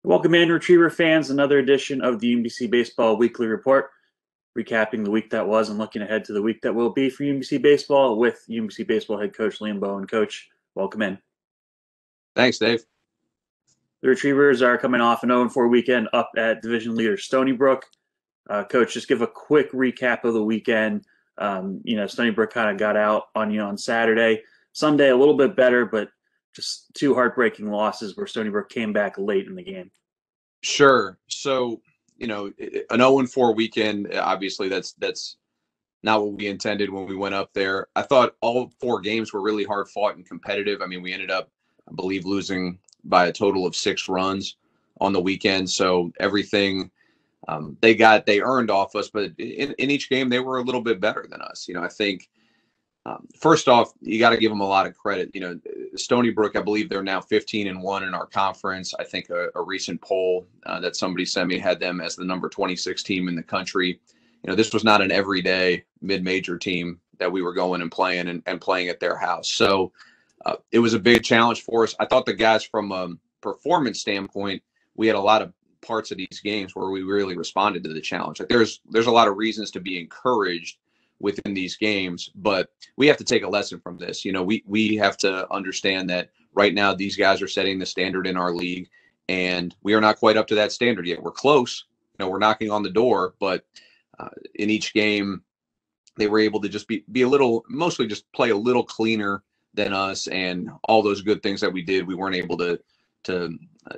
Welcome in, Retriever fans. Another edition of the UMBC Baseball Weekly Report, recapping the week that was and looking ahead to the week that will be for UMBC Baseball with UMBC Baseball head coach Liam Bowen. Coach, welcome in. Thanks, Dave. The Retrievers are coming off an 0-4 weekend up at division leader Stony Brook. Coach, just give a quick recap of the weekend. Stony Brook kind of got out on you on Saturday. Sunday, a little bit better, but just two heartbreaking losses where Stony Brook came back late in the game. Sure. So, an 0-4 weekend, obviously that's not what we intended when we went up there. I thought all four games were really hard fought and competitive. I mean, we ended up, I believe, losing by a total of 6 runs on the weekend. So everything they earned off us, but in each game they were a little bit better than us. I think first off, you got to give them a lot of credit. Stony Brook, I believe they're now 15-1 in our conference. I think a recent poll that somebody sent me had them as the number 26 team in the country. This was not an everyday mid-major team that we were going and playing at their house. So it was a big challenge for us. I thought the guys, from a performance standpoint, we had a lot of parts of these games where we really responded to the challenge. Like there's a lot of reasons to be encouraged within these games, but we have to take a lesson from this. We have to understand that right now these guys are setting the standard in our league, and we are not quite up to that standard yet. We're close. We're knocking on the door, but in each game they were able to just be a little, mostly just play a little cleaner than us, and all those good things that we did, we weren't able to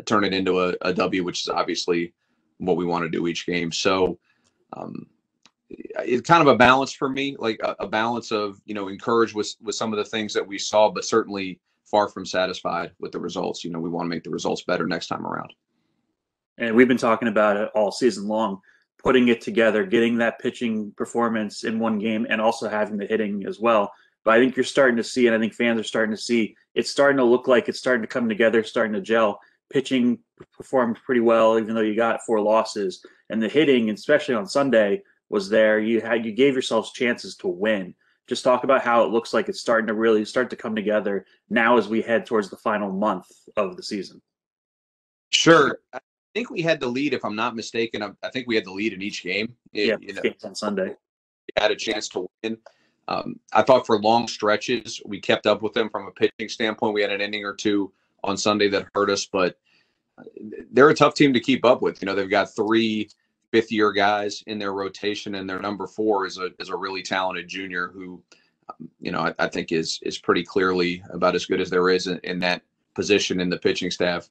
turn it into a W, which is obviously what we want to do each game. So it's kind of a balance for me, like a balance of, encouraged with some of the things that we saw, but certainly far from satisfied with the results. We want to make the results better next time around. And we've been talking about it all season long, putting it together, getting that pitching performance in one game and also having the hitting as well. But I think you're starting to see, and I think fans are starting to see, it's starting to look like it's starting to come together, starting to gel. Pitching performed pretty well, even though you got 4 losses. And the hitting, especially on Sunday, was there. You gave yourselves chances to win. Just talk about how it looks like it's starting to really start to come together now as we head towards the final month of the season. Sure. I think we had the lead, if I'm not mistaken. I think we had the lead in each game. Games on Sunday. We had a chance to win. I thought for long stretches we kept up with them from a pitching standpoint. We had an inning or two on Sunday that hurt us, but they're a tough team to keep up with. They've got 3 fifth-year guys in their rotation, and their number 4 is a really talented junior who, I think is pretty clearly about as good as there is in that position in the pitching staff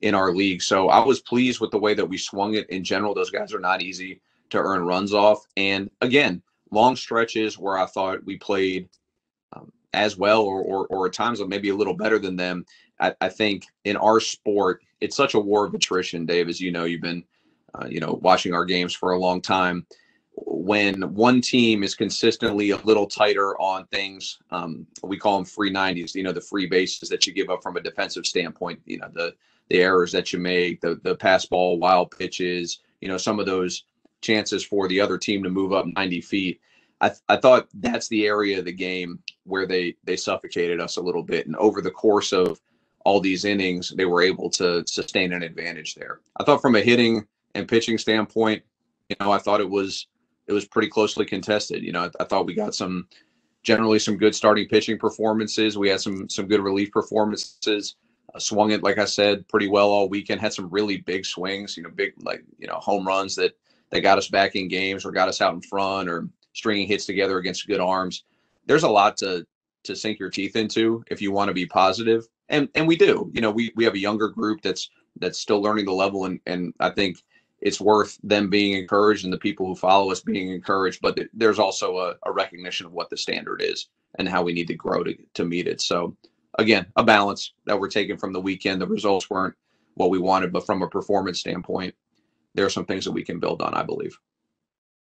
in our league. So I was pleased with the way that we swung it in general. Those guys are not easy to earn runs off. And again, long stretches where I thought we played as well or at times maybe a little better than them. I think in our sport, it's such a war of attrition, Dave, as you've been watching our games for a long time. When one team is consistently a little tighter on things, we call them free 90s, the free bases that you give up from a defensive standpoint, the errors that you make, the pass ball, wild pitches, some of those chances for the other team to move up 90 feet. I thought that's the area of the game where they suffocated us a little bit. And over the course of all these innings, they were able to sustain an advantage there. I thought from a hitting and pitching standpoint, I thought it was pretty closely contested. I thought we got generally some good starting pitching performances. We had some good relief performances. Swung it, like I said, pretty well all weekend. Had some really big swings, big home runs that got us back in games or got us out in front, or stringing hits together against good arms. There's a lot to sink your teeth into if you want to be positive, and we do. We have a younger group that's still learning the level, and I think it's worth them being encouraged and the people who follow us being encouraged. But there's also a recognition of what the standard is and how we need to grow to meet it. So again, a balance that we're taking from the weekend. The results weren't what we wanted, but from a performance standpoint, there are some things that we can build on, I believe.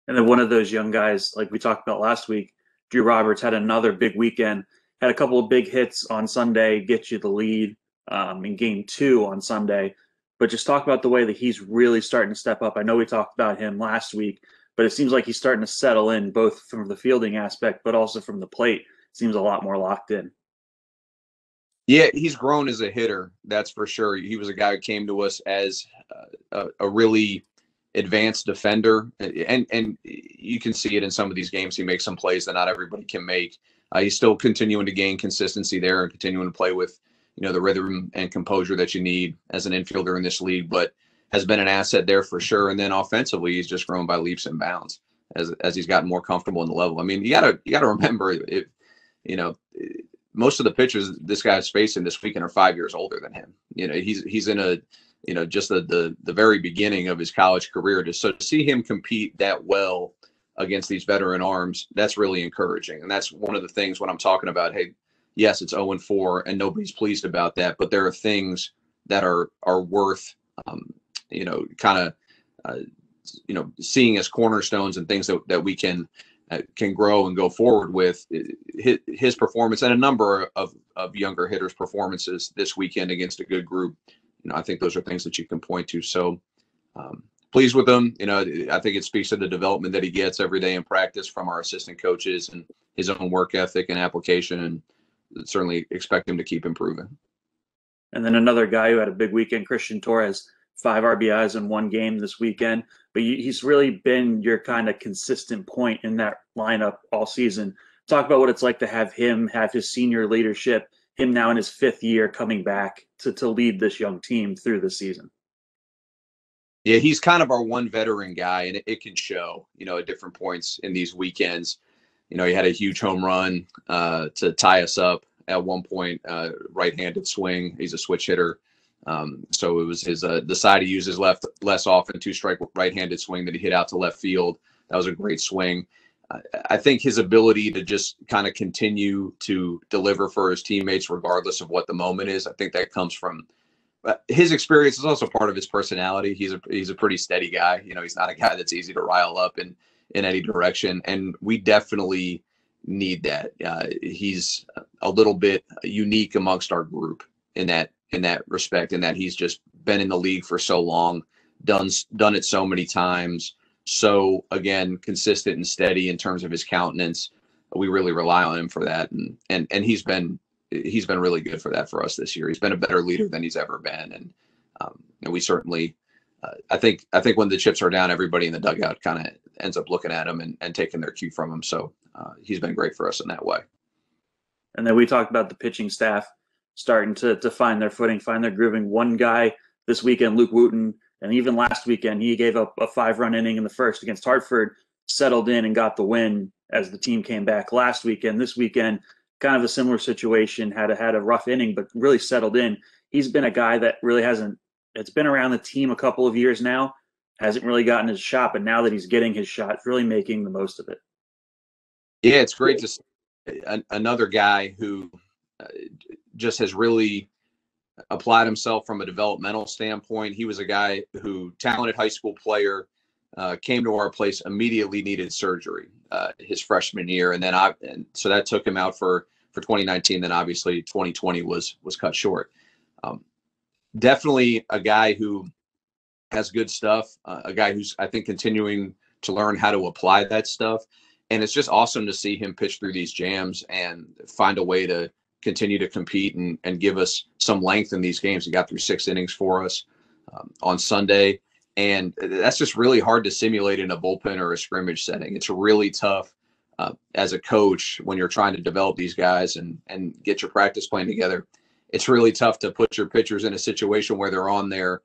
And then one of those young guys, like we talked about last week, Drew Roberts, had another big weekend, had a couple of big hits on Sunday, get you the lead in game 2 on Sunday. But just talk about the way that he's really starting to step up. I know we talked about him last week, but it seems like he's starting to settle in, both from the fielding aspect, but also from the plate. Seems a lot more locked in. Yeah, he's grown as a hitter, that's for sure. He was a guy who came to us as a really advanced defender, and you can see it in some of these games. He makes some plays that not everybody can make. He's still continuing to gain consistency there and continuing to play with, the rhythm and composure that you need as an infielder in this league, but has been an asset there for sure. And then offensively, he's just grown by leaps and bounds as he's gotten more comfortable in the level. I mean, you gotta remember, if most of the pitchers this guy's facing this weekend are 5 years older than him. He's in a just the very beginning of his college career. So to see him compete that well against these veteran arms, that's really encouraging. And that's one of the things when I'm talking about, hey, yes, it's 0-4 and nobody's pleased about that, but there are things that are worth, seeing as cornerstones and things that we can grow and go forward with. His performance and a number of younger hitters' performances this weekend against a good group. I think those are things that you can point to. So pleased with him. I think it speaks to the development that he gets every day in practice from our assistant coaches and his own work ethic and application, and certainly expect him to keep improving. And then another guy who had a big weekend, Christian Torres, 5 RBIs in one game this weekend. But he's really been your kind of consistent point in that lineup all season. Talk about what it's like to have him have his senior leadership, him now in his 5th year coming back to lead this young team through the season. Yeah, he's kind of our one veteran guy, and it can show, at different points in these weekends. He had a huge home run to tie us up at one point, right-handed swing. He's a switch hitter. So it was his decide to use his left less often, 2-strike right-handed swing that he hit out to left field. That was a great swing. I think his ability to just kind of continue to deliver for his teammates, regardless of what the moment is, I think that comes from his experience. Is also part of his personality. He's a pretty steady guy. He's not a guy that's easy to rile up in any direction, and we definitely need that. He's a little bit unique amongst our group in that respect, in that he's just been in the league for so long, done it so many times. So again, consistent and steady in terms of his countenance. We really rely on him for that, and he's been really good for that for us this year. He's been a better leader than he's ever been, and we certainly, I think when the chips are down, everybody in the dugout kind of ends up looking at him and taking their cue from him. So he's been great for us in that way. And then we talked about the pitching staff starting to find their footing, find their grooving. One guy this weekend, Luke Wooten, and even last weekend, he gave up a 5-run inning in the first against Hartford, settled in and got the win as the team came back last weekend. This weekend, kind of a similar situation, had a rough inning, but really settled in. He's been a guy that really it's been around the team a couple of years now, hasn't really gotten his shot, but now that he's getting his shot, really making the most of it. Yeah, it's great to see another guy who just has really applied himself from a developmental standpoint. He was a guy who, talented high school player, came to our place, immediately needed surgery his freshman year, and so that took him out for 2019. Then obviously 2020 was cut short. Definitely a guy who has good stuff, a guy who's, I think, continuing to learn how to apply that stuff. And it's just awesome to see him pitch through these jams and find a way to continue to compete and give us some length in these games. He got through 6 innings for us on Sunday. And that's just really hard to simulate in a bullpen or a scrimmage setting. It's really tough as a coach when you're trying to develop these guys and get your practice plan together. It's really tough to put your pitchers in a situation where they're on their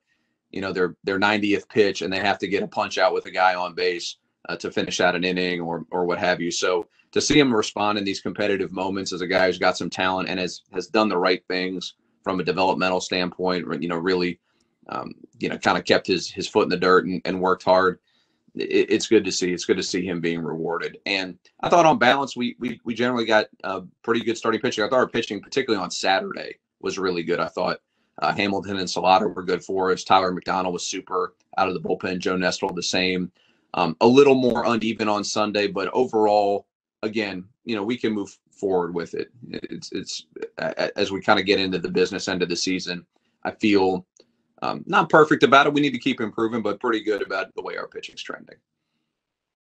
90th pitch and they have to get a punch out with a guy on base to finish out an inning or what have you. So to see him respond in these competitive moments as a guy who's got some talent and has done the right things from a developmental standpoint, really, kind of kept his foot in the dirt and worked hard. It's good to see. It's good to see him being rewarded. And I thought on balance, we generally got pretty good starting pitching. I thought our pitching, particularly on Saturday, was really good. I thought Hamilton and Salata were good for us. Tyler McDonald was super out of the bullpen. Joe Nestor the same. A little more uneven on Sunday, but overall, again, we can move forward with it. It's as we kind of get into the business end of the season, I feel not perfect about it. We need to keep improving, but pretty good about the way our pitching's trending.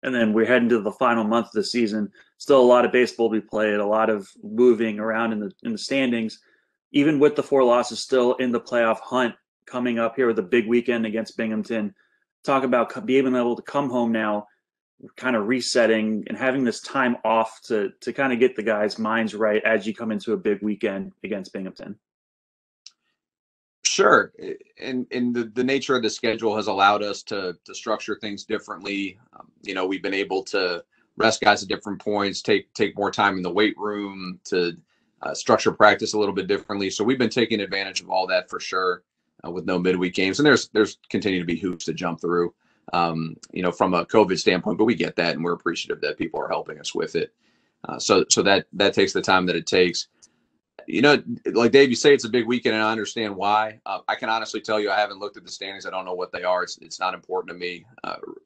And then we're heading to the final month of the season. Still a lot of baseball to be played, a lot of moving around in the standings. Even with the 4 losses, still in the playoff hunt. coming up here with a big weekend against Binghamton. Talk about being able to come home now, kind of resetting and having this time off to kind of get the guys' minds right as you come into a big weekend against Binghamton. Sure. And the nature of the schedule has allowed us to structure things differently. We've been able to rest guys at different points, take more time in the weight room, to structure practice a little bit differently. So we've been taking advantage of all that for sure, with no midweek games. And there's continue to be hoops to jump through, from a COVID standpoint, but we get that, and we're appreciative that people are helping us with it. So that takes the time that it takes. Like Dave, you say it's a big weekend, and I understand why. I can honestly tell you I haven't looked at the standings. I don't know what they are. It's not important to me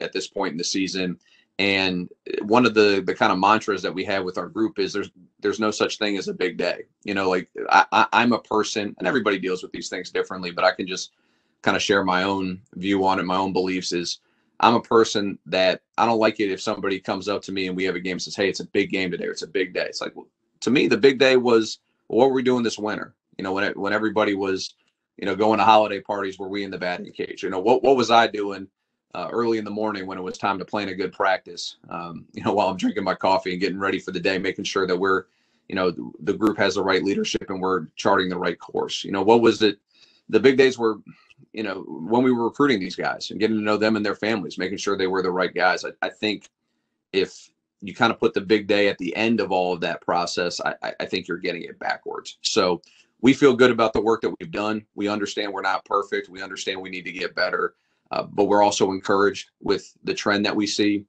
at this point in the season. And one of the kind of mantras that we have with our group is there's no such thing as a big day. I'm a person, and everybody deals with these things differently, but I can just kind of share my own view on it. My own beliefs is I'm a person that I don't like it if somebody comes up to me and we have a game and says, hey, it's a big game today, or it's a big day. It's like, well, to me, the big day was, what were we doing this winter? When everybody was, going to holiday parties, were we in the batting cage? What was I doing early in the morning when it was time to plan a good practice? While I'm drinking my coffee and getting ready for the day, making sure that we're, the group has the right leadership and we're charting the right course. What was it? The big days were, when we were recruiting these guys and getting to know them and their families, making sure they were the right guys. I think if you kind of put the big day at the end of all of that process, I think you're getting it backwards. So we feel good about the work that we've done. We understand we're not perfect. We understand we need to get better, but we're also encouraged with the trend that we see.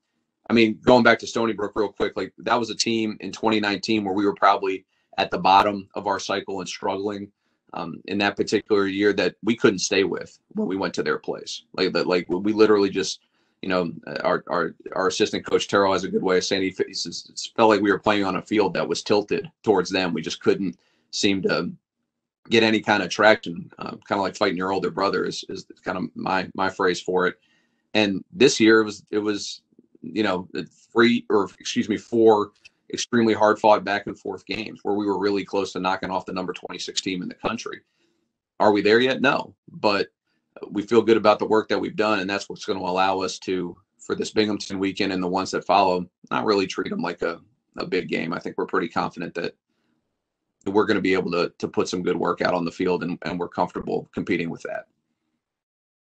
I mean, going back to Stony Brook real quick, like that was a team in 2019 where we were probably at the bottom of our cycle and struggling in that particular year that we couldn't stay with when we went to their place. Like we literally just, our assistant coach Terrell has a good way of saying he says it felt like we were playing on a field that was tilted towards them. We just couldn't seem to get any kind of traction. Kind of like fighting your older brother is kind of my phrase for it. And this year it was 4 extremely hard fought back and forth games where we were really close to knocking off the number 26 team in the country. Are we there yet? No, but we feel good about the work that we've done, and that's what's going to allow us to, for this Binghamton weekend and the ones that follow, not really treat them like a big game. I think we're pretty confident that we're going to be able to put some good work out on the field, and we're comfortable competing with that.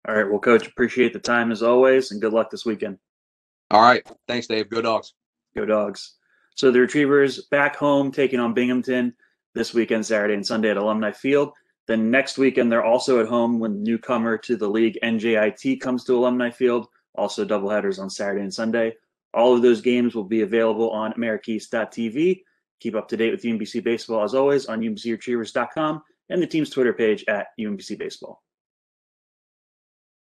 All right. Well, Coach, appreciate the time as always, and good luck this weekend. All right. Thanks, Dave. Go Dogs. Go Dogs. So the Retrievers back home taking on Binghamton this weekend, Saturday and Sunday at Alumni Field. Then next weekend, they're also at home when newcomer to the league, NJIT, comes to Alumni Field. Also doubleheaders on Saturday and Sunday. All of those games will be available on americeast.tv. Keep up to date with UMBC Baseball, as always, on umbcretrievers.com and the team's Twitter page at UMBC Baseball.